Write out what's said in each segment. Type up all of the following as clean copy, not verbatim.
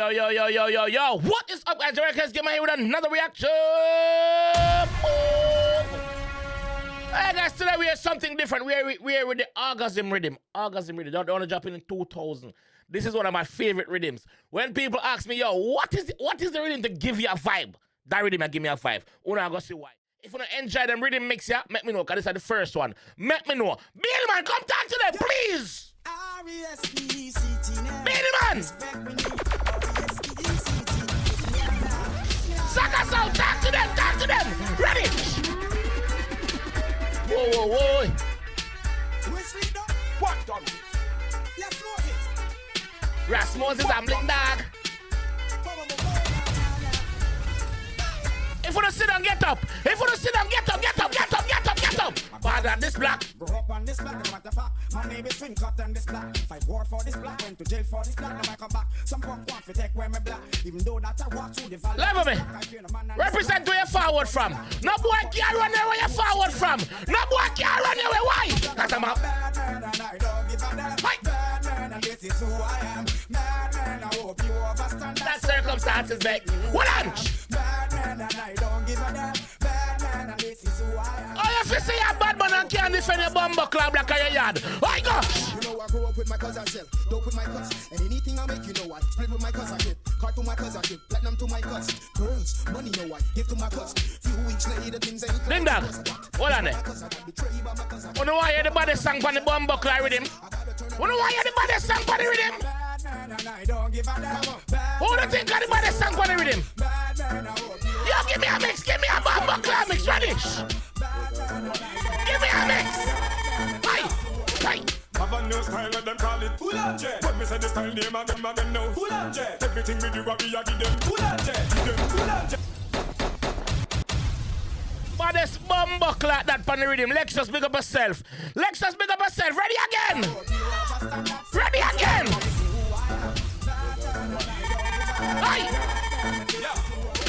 Yo. What is up, guys? JAMAICA'S Game here with another reaction. Hey, guys, today we have something different. We are with the ORGASM rhythm. ORGASM rhythm. Don't want to jump in 2000. This is one of my favorite rhythms. When people ask me, yo, what is the rhythm to give you a vibe? That rhythm will give me a vibe. I'm going to see why. If you want to enjoy them rhythm mix, yeah, let me know, because this is the first one. Let me know. Billy Man, come talk to them, please. Billy Man. Suck us out. Talk to them. Ready? Whoa. What done it? Yes, Moses. Rasmus is a bling dog. If you don't sit down, get up. If you don't sit down, get up. Father, this black. Grow up on this black, no matter fact. My name is Twin Cut and this black. Fight war for this black, went to jail for this black. Now I come back. Some punk want to take where me black. Even though that I walk through the valley. Level me. Represent where you're forward from. No boy can't run there where you're forward from. No boy can't run there where why? That's a map. Bad man and I don't give a damn. Bad man and this is who I am. Bad man, I hope you understand that circumstances make. What on? Bad man and I don't give a damn. Bad man and this is who I am. Oh, if you say a bad man and can't defend your bumbo club like a yard. I go. You know I grow up with my cousin self. Dope with my cuss. And anything I make, you know I split with my cousin kid. Car to my cousin kid. Platinum to my cuss. Girls, money know I give to my cuss. Few weeks later, things ain't Ding dong. Hold on there. You know why you the baddest song for the bumbo club rhythm? You know why you the baddest song for the rhythm? Bad man and I don't give a damn. Who do you think of the baddest song for the rhythm? Bad man, I hope you Yo, give me a mix. Give me a bumbo club mix. Ready? Give me a mix. Bye. Have a new style, let them call it full on jet. When me say the style name again now full on jet. Everything we do, we a give them full on jet. Baddest bumbo clap that pan the rhythm. Lexxus, big up yourself. Ready again.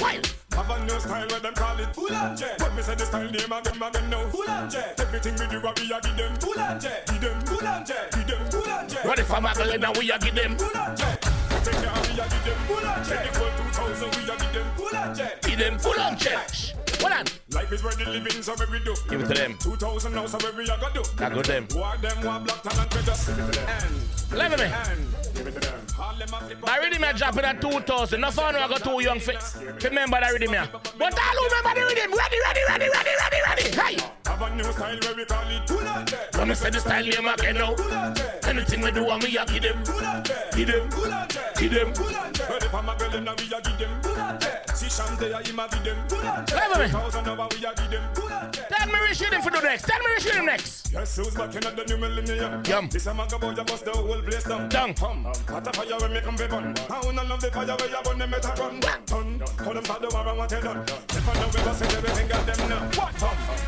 Why? Have a new style, let them call it full on jet. When me say the style name again now full on jet. Everything we do, we a give them full on jet. Give them full on jet. What if I'm a girl and we a give them? Full on jet. Take care of me, I give them full on jet. Equal 2000, we a give them full on jet. Give them full on jet. Hold on. Life is worth the living, so we do. Give it to them. 2000 now, so we a go do. That go them. Walk them, one black talent, we just give it to them. Level me. Give it to them. That rhythm I drop in at 2000. No fun I got too young for remember that rhythm here. But I remember the rhythm. Ready. Hey. Have a new style where we call it full on jet. When me say the style name again now. Anything we do and we a give them. Give them. Ready for my girl and we a give them. See Shams there, him a give them. Level me. 2000 now we a give them. Tell me which rhythm for the next. Yes, who's back in the new millennium? Yum. This a maga boy, bust the whole place down. Hot a fire when me come be burn. I wanna love the fire where you burn them better run. Turn. Hold them for the war and what you done. If I know we bust it, everything got them now. What?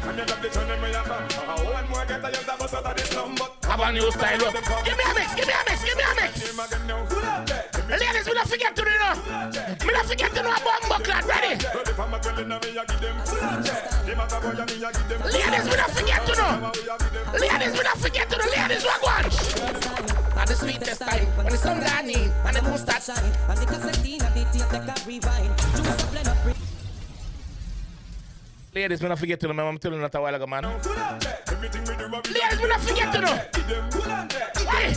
And you love the turn and where you come. One more get a young that bust out of this slum, but have a new style up. Give me a mix. Ladies, we don't forget to do no. We don't forget to know a bumbo clad. Ready? ready for my girl in a way, I give them full on jet. The matter boy, I mean, I give them. Ladies, we don't forget to know. Ladies, rock one. At the sweetest time, when the sun got in and the moon starts shining, and the 𝐑𝐄𝐂𝐓𝐈𝐎𝐍 take a rewind. Juice up, blend up. Ladies, we don't forget to know. I'm telling you that a while ago, man. Ladies, we don't forget to know. Why?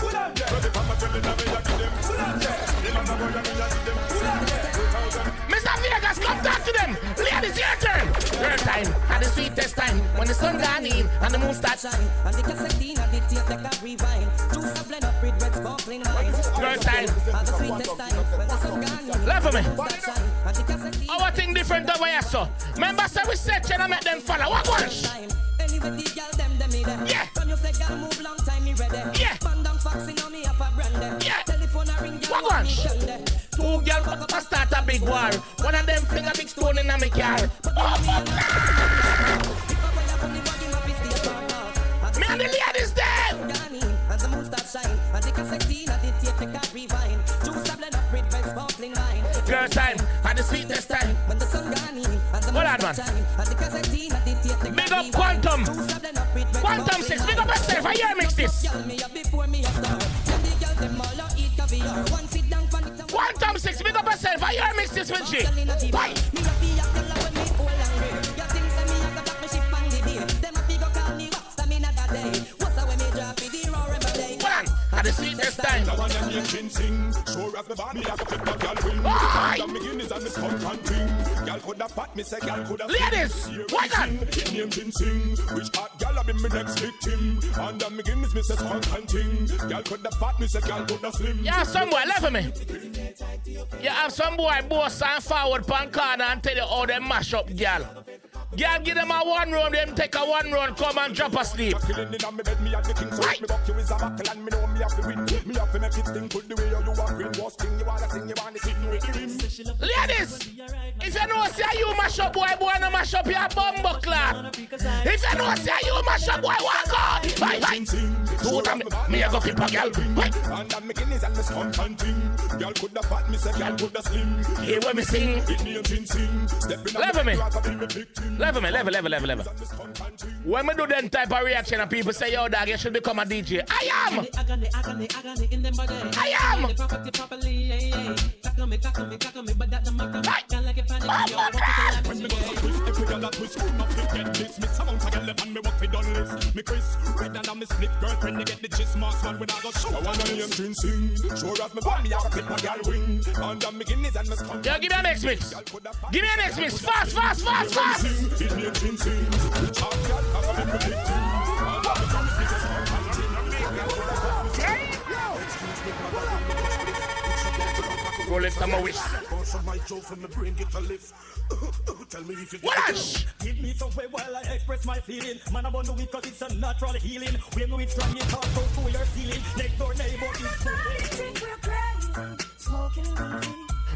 Mr. Vegas, come talk to them. Ladies, your turn. Your time, at the sweetest time, when the sun gone in and the moon starts shining, and the 𝐑𝐄𝐂𝐓𝐈𝐎𝐍 take a rewind. Juice up, blend up with red sparkling wine. Your time, at the sweetest time, when the sun gone in. Love me. Our thing different over here, so. Remember, say we set you and make them follow. What one? Anyway, the girl them me them. Yeah. When you say girl move long time, me ready. Yeah. Bandang foxing on me up a brand. Yeah. Telephone a ring, What one? Two girls must start a big war. One of them fling a big stone in my car. Me and the ladies there. And the moon starts shine, and the 𝐑𝐄𝐂𝐓𝐈𝐎𝐍 take a rewind. Juice a blend up with red sparkling wine. Girl time, at the sweetest time. When the sun gone in, and the Hold moon on, man. starts shine, and the 𝐑𝐄𝐂𝐓𝐈𝐎𝐍 take a Big up rewind. Quantum. Juice a blend up with red Quantum 6, big up yourself. I hear mix this. Girl me up before me a star. Tell the girl them all a eat caviar. One sit down, pan it. Quantum 6, big up Why you mix this with shit? Why? The sweetest time. Now I'm a sing. Sure as me bad, me have to pick the girl wing. I'm beginnings and me skunk and ting. Girl coulda fat, me say girl coulda. Ladies, why not? In name Jin sing. Which hot girl have been my next victim? And I'm beginnings, me say skunk and ting. Girl coulda fat, me say girl coulda slim. You have some boy, left for me. You have some boy boss and forward pan corner and tell you how they mash up girl. Girl, give them a one round, them take a one round, come and drop asleep. Right. Ladies, if you know say you mash up boy, no mash up your bumbo clock. If you know say you mash up boy, walk on. Bye. Two time, me a go keep a girl. And I'm making this and this fun thing. Girl coulda fat, me say girl coulda slim. Hear what me sing. Level me. When me do that type of reaction and people say, yo dog, you should become a DJ. I am. Yo, give me a next mix. Give me a next mix. Fast. Roll it, I'm a wish. What? Give me some way while I express my feeling. Man, I'm on the week cause it's a natural healing. When we try it out, go to your ceiling. Next door neighbor is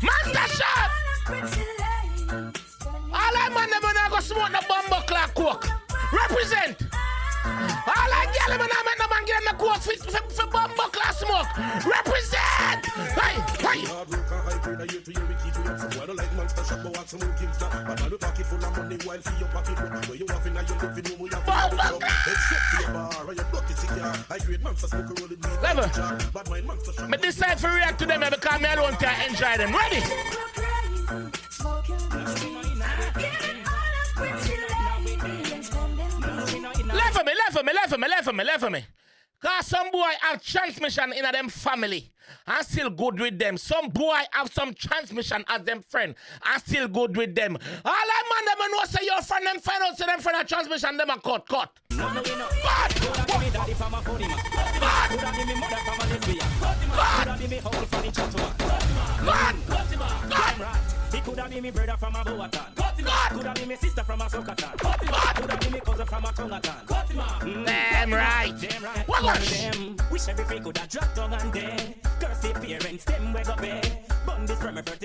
Master shot! All I man them when I go smoke the bumbo clock coke. Represent! All I get them when I make the man get them the coke for bumbo clock smoke. Represent! Hey! Level! Me decide to react to them because me alone can enjoy them. Ready? Left for me. Cause some boy have transmission in them family and still good with them. Some boy have some transmission as them friend and still good with them. All I man them know say your friend them find out say them friend have transmission them a cut. He could have been me brother from a Boatan. Could have been me sister from a Sokatan. Could have been me cousin from a Tongatan. Damn right. What was? Wish every freak could have dropped on and dead. Curse the parents, them wake up bed.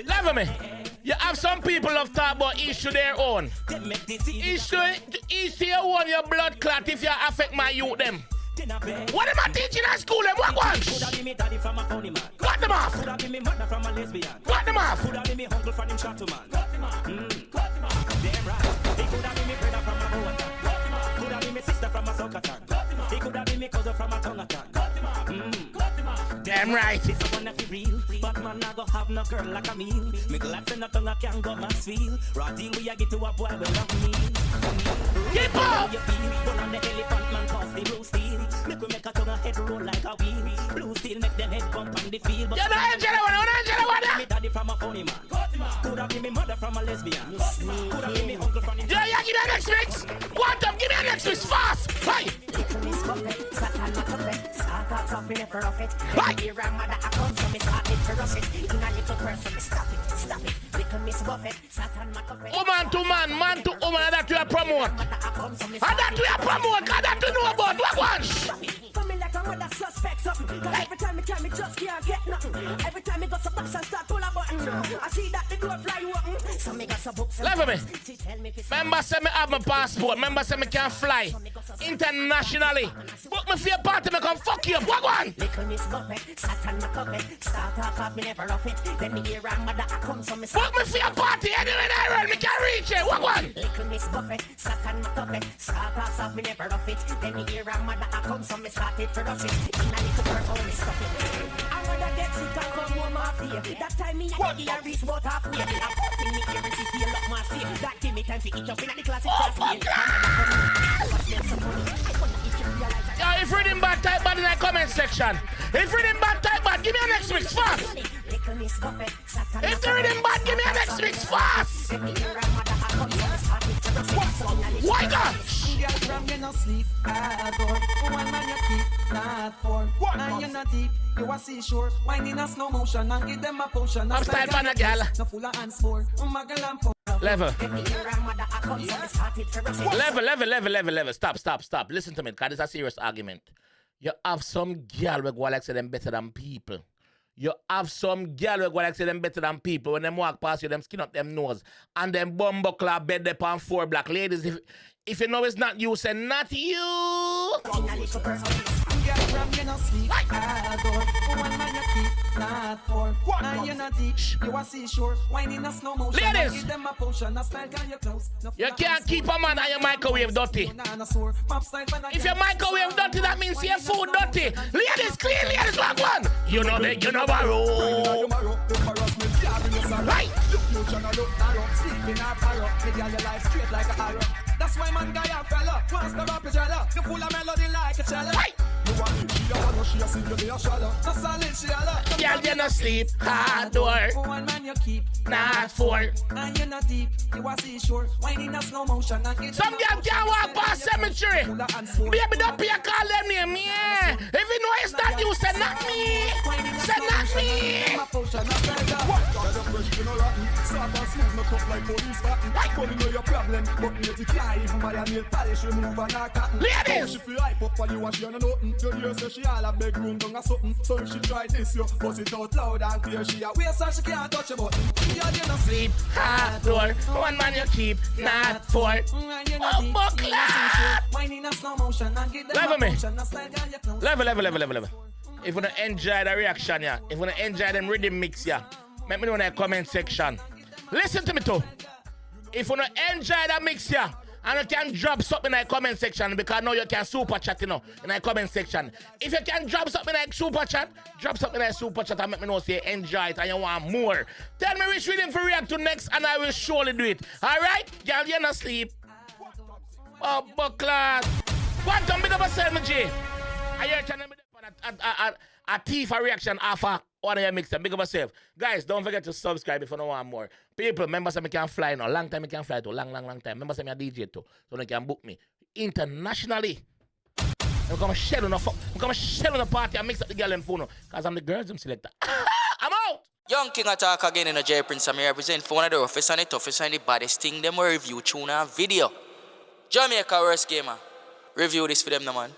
Level me. You have some people of talk about each to their own. Each to your own, your blood clot if you affect my youth them. What am I teaching at school? What ones? Cut them off. Cut them off. Could have been me uncle from him shot to man. Damn right. He could have been me brother from a Boatan. Could have been me sister from a Sokatan. He could have been me cousin from a Tongatan. Damn right. This one if real, but man I go have no girl like a meal. Me glad to nothing I can go mass feel. Rotting we a get to a boy will love me. Keep up. Don't on the elephant man cause the blue steel. Make we make a tongue head roll like a wheel. Blue steel make them head bump on the field. You're not Angela one. Me daddy from a funny man. Could have been me mother from a lesbian. Could have been me uncle from the. Yeah, give me a next mix. Quantum, give me a next mix fast. Hey. Woman to man to woman, that you promote. And that you promote, and that you know about. What one? Every time me can, me just can't get nothing. Every time me go to box and start pull a button. I see that the door fly open. So me got some books. Level me. Remember say me have my passport. Remember say me can fly internationally. Book me for your party, me come fuck fuck you up. What one? Little Miss Buffett, Satan my puppet. Start off me never rough it. Then me hear a mother I come so me Fuck me for your party anyway I run. Me can't reach it. What one? Little Miss Buffett, Satan my puppet. Start off me never rough it. Then me hear a mother I come so me started to rush it. In a little purple me stuff it. I rather get sick and come home off here. That time me I reach about halfway. I'm fucking me here and see feel up my sleeve. That give me time to eat up in the classic Yo, if reading bad, type bad in the comment section. If reading bad, type bad. Give me a next mix fast. If they're reading bad, give me a next mix fast. Why God? You no sleep at all. One man you keep not for. And you're not deep. You are seashore. Wine in a slow motion and give them a potion. I'm style man a gal. No full of hands for. Level. Level. Stop. Listen to me, because this is a serious argument. You have some girl who go like say them better than people. You have some girl who go like say them better than people. When them walk past you, them skin up them nose. And them bumbuckler bed up on 4 black ladies. If you know it's not you, say not you. You no sleep at all. One man you keep not for. And you're not deep. You are seashore. Wine in a slow motion. Ladies, give them a potion. A style can you close. You can't keep a man on your microwave dirty. If your microwave dirty, that means your food dirty. Ladies, clean. Ladies, walk one. You know that you know borrow. Right. That's why man guy a fella. Wants to rap a jello. You full of melody like a cello. Right. Girl, you no sleep hard door. One man you keep not for. And you're not deep. You are seashore. Wine in a slow motion. Some girl can't walk past cemetery. Baby, don't pay a call them name, yeah. If you know it's not you, say not me. Say not me. Ladies. She all a beg room down a something. So if she try this, you bust it out loud and clear. She a waist so she can't touch a button. You no sleep hard door. One man you keep not for. Level. If you don't enjoy the reaction, yeah. If you don't enjoy them rhythm mix, yeah. Let me know in the comment section. Listen to me too. If you don't enjoy that mix, yeah. And you can drop something in the comment section because now you can super chat, you know, in the comment section. If you can drop something in the super chat, drop something in the super chat and let me know say enjoy it and you want more. Tell me which rhythm for react to next and I will surely do it. Alright? Girl, you're not sleep. Oh, buckler. Quantum bit of a sandwich. I hear channel a thief a reaction after one of your mix and big up yourself. Guys, don't forget to subscribe if you don't want more. People, remember say me can fly now. Long time I can fly too. Long time. Remember say me a DJ too. So they can book me internationally. I'm gonna shell on the party and mix up the girl and phone because I'm the girls selector. I'm out! Young King attack again in a J Prince. I'm represent for one of the roughest and the toughest and the baddest thing. Them will review tune and video. Jamaica worst gamer. Review this for them, no man.